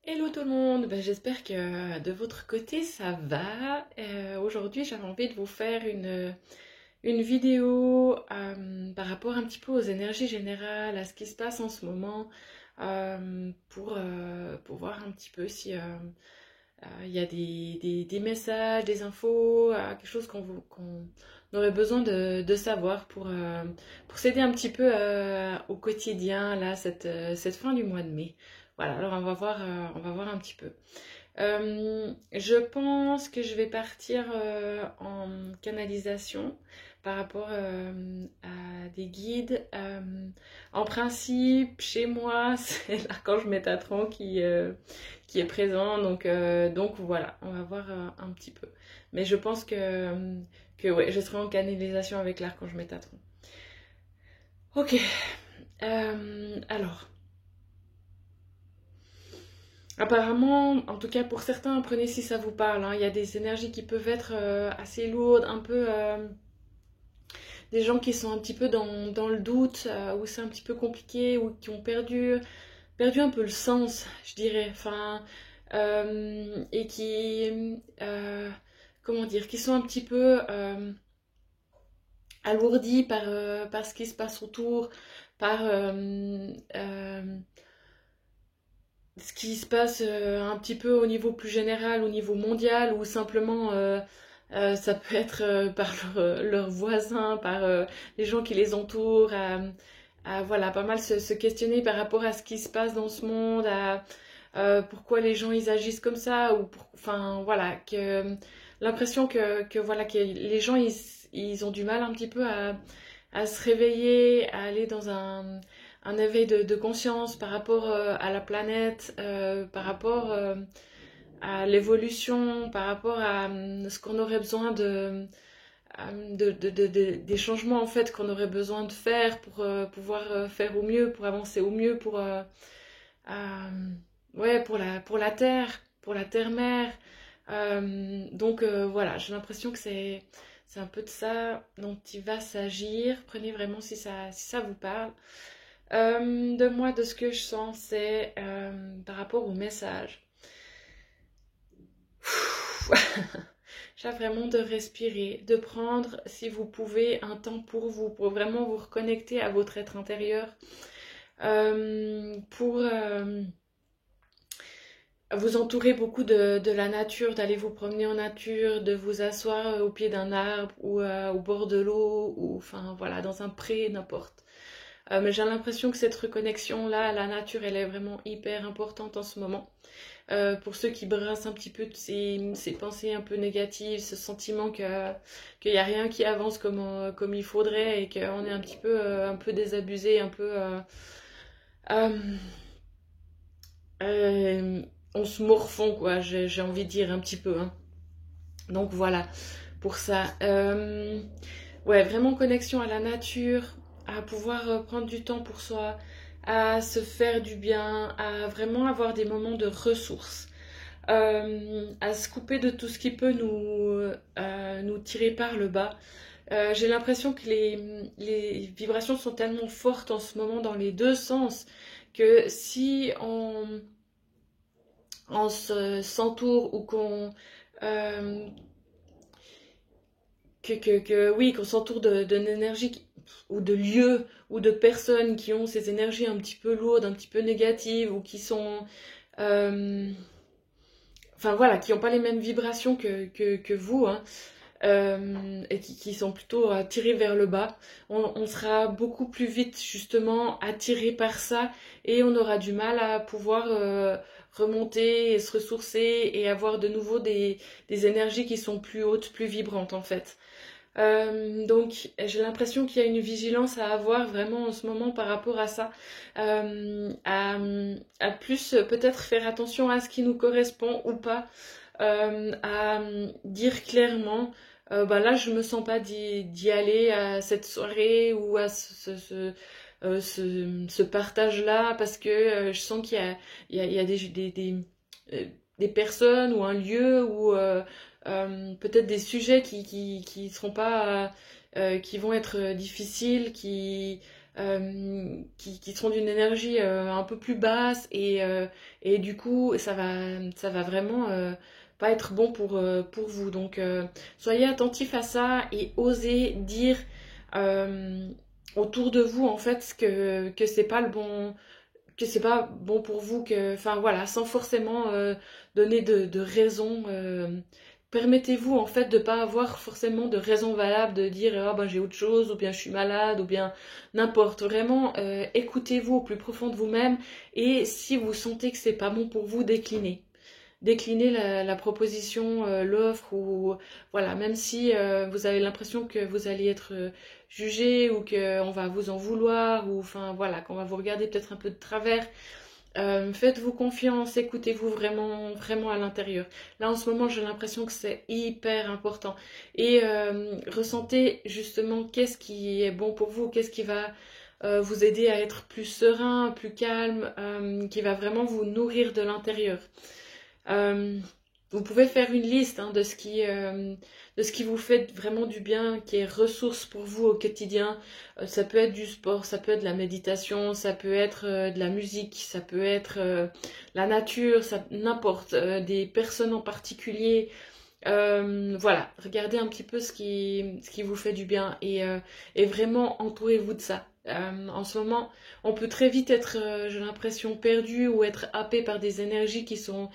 Hello tout le monde, j'espère que de votre côté ça va. Aujourd'hui j'avais envie de vous faire une vidéo par rapport un petit peu aux énergies générales, à ce qui se passe en ce moment, pour voir un petit peu si il y a des messages, des infos, quelque chose qu'on aurait besoin de savoir pour s'aider un petit peu au quotidien, là, cette fin du mois de mai. Voilà, alors on va voir un petit peu. Je pense que je vais partir en canalisation par rapport à des guides. En principe, chez moi, c'est l'archange Métatron qui est présent. Donc voilà, on va voir un petit peu. Mais je pense que ouais, je serai en canalisation avec l'archange Métatron. Ok, alors. Apparemment, en tout cas pour certains, prenez si ça vous parle, hein. Il y a des énergies qui peuvent être assez lourdes, un peu des gens qui sont un petit peu dans le doute, où c'est un petit peu compliqué, ou qui ont perdu un peu le sens, je dirais. Enfin, et comment dire, qui sont un petit peu alourdis par ce qui se passe autour, par ce qui se passe un petit peu au niveau plus général, au niveau mondial, ou simplement ça peut être par leurs voisins, par les gens qui les entourent, voilà, pas mal se questionner par rapport à ce qui se passe dans ce monde, à pourquoi les gens ils agissent comme ça, enfin voilà, que l'impression voilà, que les gens ils ont du mal un petit peu à se réveiller, à aller dans un éveil de conscience par rapport à la planète, par rapport à l'évolution, par rapport à ce qu'on aurait besoin des changements en fait qu'on aurait besoin de faire pour pouvoir faire au mieux, pour avancer au mieux, euh, ouais, pour la terre, pour la terre-mère. Voilà, j'ai l'impression que c'est un peu de ça dont il va s'agir. Prenez vraiment si ça vous parle. De moi, de ce que je sens, c'est par rapport au message. J'ai vraiment de respirer, de prendre, si vous pouvez, un temps pour vous, pour vraiment vous reconnecter à votre être intérieur, pour vous entourer beaucoup de la nature, d'aller vous promener en nature, de vous asseoir au pied d'un arbre ou au bord de l'eau, ou enfin voilà, dans un pré, n'importe. Mais j'ai l'impression que cette reconnexion-là à la nature, elle est vraiment hyper importante en ce moment. Pour ceux qui brassent un petit peu de ces pensées un peu négatives, ce sentiment qu'il n'y a rien qui avance comme il faudrait et qu'on est un peu désabusé, un peu... euh, euh, on se morfond, quoi, j'ai envie de dire un petit peu, hein. Donc voilà, pour ça. Ouais, vraiment connexion à la nature, à pouvoir prendre du temps pour soi, à se faire du bien, à vraiment avoir des moments de ressources, à se couper de tout ce qui peut nous tirer par le bas. J'ai l'impression que les vibrations sont tellement fortes en ce moment dans les deux sens que si on s'entoure ou euh, oui, qu'on s'entoure d'énergie ou de lieux ou de personnes qui ont ces énergies un petit peu lourdes, un petit peu négatives ou qui sont euh, enfin voilà, qui n'ont pas les mêmes vibrations que vous, hein, et qui sont plutôt tirés vers le bas, on sera beaucoup plus vite justement attiré par ça et on aura du mal à pouvoir remonter et se ressourcer et avoir de nouveau des énergies qui sont plus hautes, plus vibrantes en fait. Donc j'ai l'impression qu'il y a une vigilance à avoir vraiment en ce moment par rapport à ça, euh, à, à plus peut-être faire attention à ce qui nous correspond ou pas, à dire clairement, bah là je me sens pas d'y aller à cette soirée ou à ce partage-là parce que je sens qu'il y a euh, des personnes ou un lieu ou peut-être des sujets qui seront pas qui vont être difficiles, qui seront d'une énergie un peu plus basse et du coup ça va vraiment pas être bon pour vous. Donc soyez attentifs à ça et osez dire euh, autour de vous en fait que c'est pas le bon, que c'est pas bon pour vous, que, enfin voilà, sans forcément donner de raison. Permettez-vous en fait de pas avoir forcément de raison valable de dire ah ben j'ai autre chose ou bien je suis malade ou bien n'importe. Vraiment, écoutez-vous au plus profond de vous-même et si vous sentez que c'est pas bon pour vous, déclinez. Déclinez la proposition, l'offre ou voilà, même si vous avez l'impression que vous allez être jugé ou qu'on va vous en vouloir ou enfin voilà, qu'on va vous regarder peut-être un peu de travers. Faites-vous confiance, écoutez-vous vraiment, vraiment à l'intérieur. Là, en ce moment, j'ai l'impression que c'est hyper important. Et ressentez justement qu'est-ce qui est bon pour vous, qu'est-ce qui va vous aider à être plus serein, plus calme, qui va vraiment vous nourrir de l'intérieur. Euh, Vous pouvez faire une liste hein, de ce qui vous fait vraiment du bien, qui est ressource pour vous au quotidien. Ça peut être du sport, ça peut être de la méditation, ça peut être de la musique, ça peut être la nature, n'importe, des personnes en particulier. Voilà, regardez un petit peu ce qui vous fait du bien et vraiment entourez-vous de ça. En ce moment, on peut très vite être, j'ai l'impression, perdu ou être happé par des énergies qui sont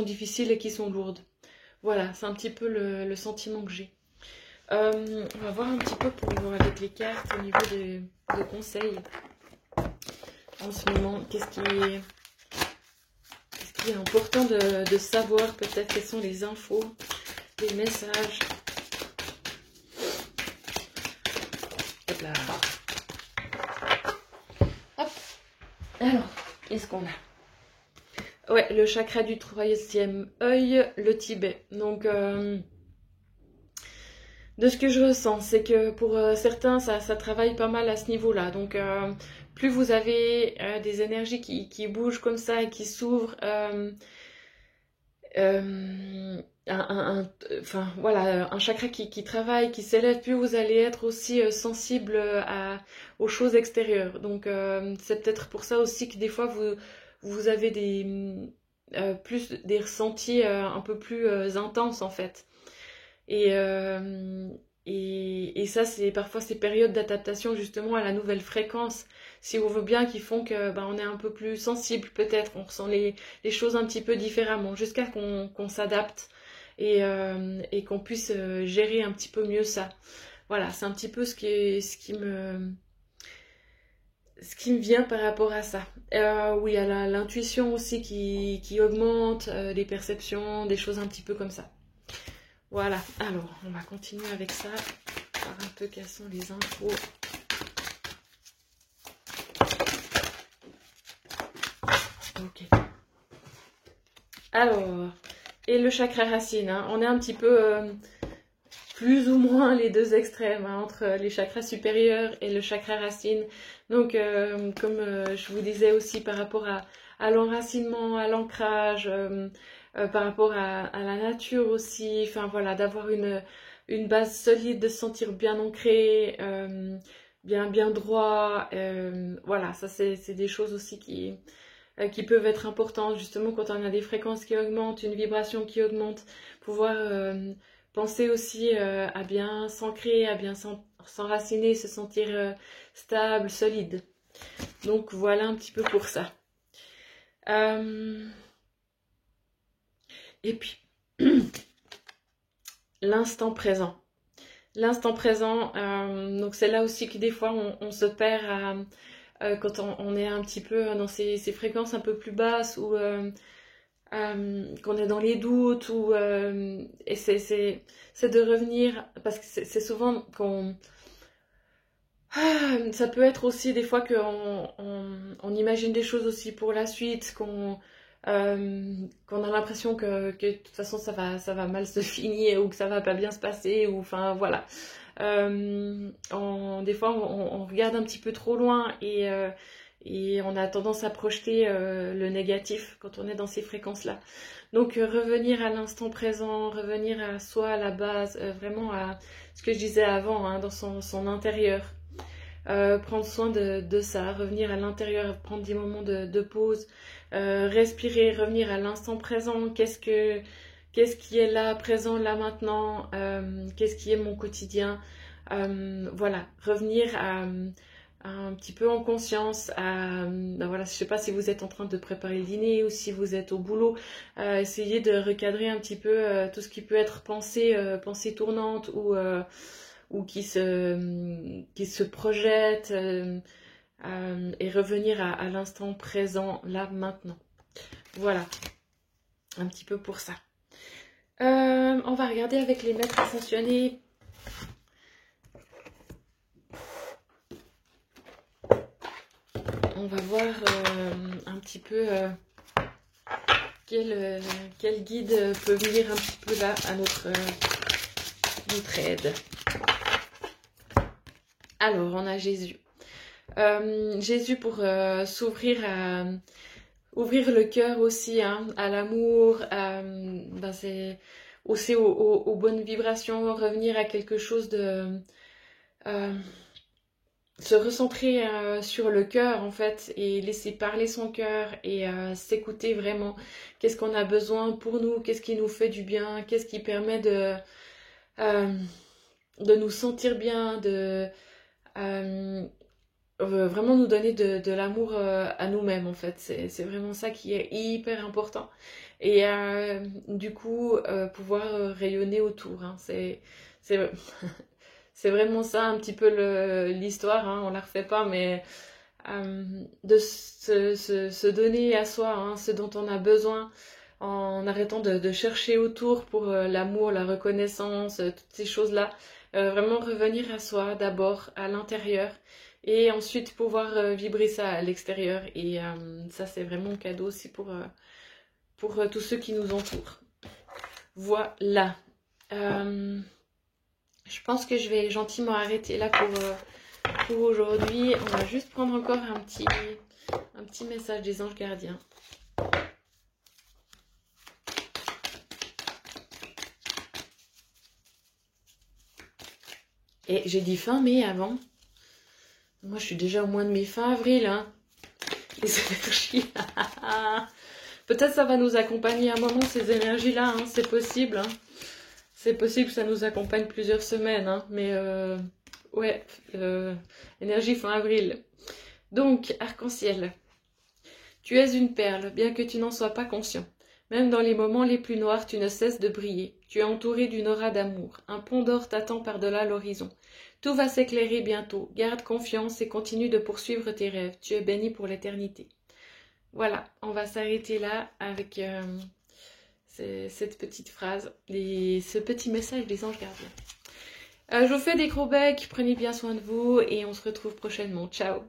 difficiles et qui sont lourdes. Voilà, c'est un petit peu le sentiment que j'ai. On va voir un petit peu avec les cartes au niveau de conseils. En ce moment, qu'est-ce qui est important de savoir peut-être, quelles sont les infos, les messages. Hop là. Hop. Alors, qu'est-ce qu'on a? Ouais, le chakra du troisième œil, le Tibet. Donc, de ce que je ressens, c'est que pour certains, ça travaille pas mal à ce niveau-là. Donc, plus vous avez des énergies qui bougent comme ça et qui s'ouvrent, enfin voilà, un chakra qui travaille, qui s'élève, plus vous allez être aussi sensible aux choses extérieures. Donc c'est peut-être pour ça aussi que des fois vous avez plus des ressentis un peu plus intenses en fait. Et, et ça, c'est parfois ces périodes d'adaptation justement à la nouvelle fréquence, si on veut bien, qui font que on est un peu plus sensible peut-être, on ressent les choses un petit peu différemment, jusqu'à qu'on s'adapte et qu'on puisse gérer un petit peu mieux ça. Voilà, c'est un petit peu ce qui me vient par rapport à ça. Oui, il y a l'intuition aussi qui augmente, les perceptions, des choses un petit peu comme ça. Voilà, alors on va continuer avec ça, voir un peu quelles sont les infos. Ok. Alors, et le chakra racine, hein, on est un petit peu plus ou moins les deux extrêmes hein, entre les chakras supérieurs et le chakra racine. Donc, comme je vous disais aussi par rapport à l'enracinement, à l'ancrage, par rapport à la nature aussi, enfin voilà, d'avoir une base solide, de se sentir bien ancré, bien droit, voilà, ça c'est des choses aussi qui peuvent être importantes, justement quand on a des fréquences qui augmentent, une vibration qui augmente, pouvoir penser aussi à bien s'ancrer, à bien s'enraciner, se sentir stable, solide. Donc voilà un petit peu pour ça. Et puis, l'instant présent. L'instant présent, donc c'est là aussi que des fois on se perd quand on est un petit peu dans ces fréquences un peu plus basses ou qu'on est dans les doutes et c'est de revenir parce que c'est souvent qu'on ça peut être aussi des fois qu'on imagine des choses aussi pour la suite, qu'on a l'impression que de toute façon ça va mal se finir ou que ça va pas bien se passer ou enfin voilà. Des fois on regarde un petit peu trop loin et on a tendance à projeter le négatif quand on est dans ces fréquences-là. Donc revenir à l'instant présent, revenir à la base, vraiment à ce que je disais avant, hein, dans son intérieur. prendre soin de ça, revenir à l'intérieur, prendre des moments de pause, respirer, revenir à l'instant présent, qu'est-ce qui est là, présent, là maintenant, qu'est-ce qui est mon quotidien, voilà, revenir à un petit peu en conscience, ben voilà, je sais pas si vous êtes en train de préparer le dîner ou si vous êtes au boulot, essayez de recadrer un petit peu tout ce qui peut être pensée tournante ou qui se projette et revenir à l'instant présent, là, maintenant. Voilà, un petit peu pour ça. On va regarder avec les maîtres ascensionnés. On va voir un petit peu quel guide peut venir un petit peu là à notre aide. Alors, on a Jésus. Jésus pour s'ouvrir ouvrir le cœur aussi hein, à l'amour, ben c'est aussi aux bonnes vibrations, revenir à quelque chose de... se recentrer sur le cœur en fait et laisser parler son cœur et s'écouter vraiment. Qu'est-ce qu'on a besoin pour nous, qu'est-ce qui nous fait du bien, qu'est-ce qui permet de nous sentir bien, de vraiment nous donner de l'amour à nous-mêmes en fait. C'est vraiment ça qui est hyper important. Et du coup, pouvoir rayonner autour. Hein. C'est vraiment ça un petit peu l'histoire, hein, on la refait pas, mais de se donner à soi hein, ce dont on a besoin, en arrêtant de chercher autour pour l'amour, la reconnaissance, toutes ces choses-là. Vraiment revenir à soi d'abord, à l'intérieur, et ensuite pouvoir vibrer ça à l'extérieur. Et ça, c'est vraiment un cadeau aussi pour tous ceux qui nous entourent. Voilà. Je pense que je vais gentiment arrêter là pour aujourd'hui. On va juste prendre encore un petit message des anges gardiens. Et j'ai dit fin mai avant. Moi, je suis déjà au mois de mai, fin avril. Hein. Les énergies. Peut-être ça va nous accompagner à un moment, ces énergies-là. Hein. C'est possible. Hein. C'est possible que ça nous accompagne plusieurs semaines, hein, mais ouais, énergie fin avril. Donc, arc-en-ciel. Tu es une perle, bien que tu n'en sois pas conscient. Même dans les moments les plus noirs, tu ne cesses de briller. Tu es entouré d'une aura d'amour. Un pont d'or t'attend par-delà l'horizon. Tout va s'éclairer bientôt. Garde confiance et continue de poursuivre tes rêves. Tu es béni pour l'éternité. Voilà, on va s'arrêter là avec... cette petite phrase, ce petit message des anges gardiens. Je vous fais des gros becs, prenez bien soin de vous et on se retrouve prochainement. Ciao!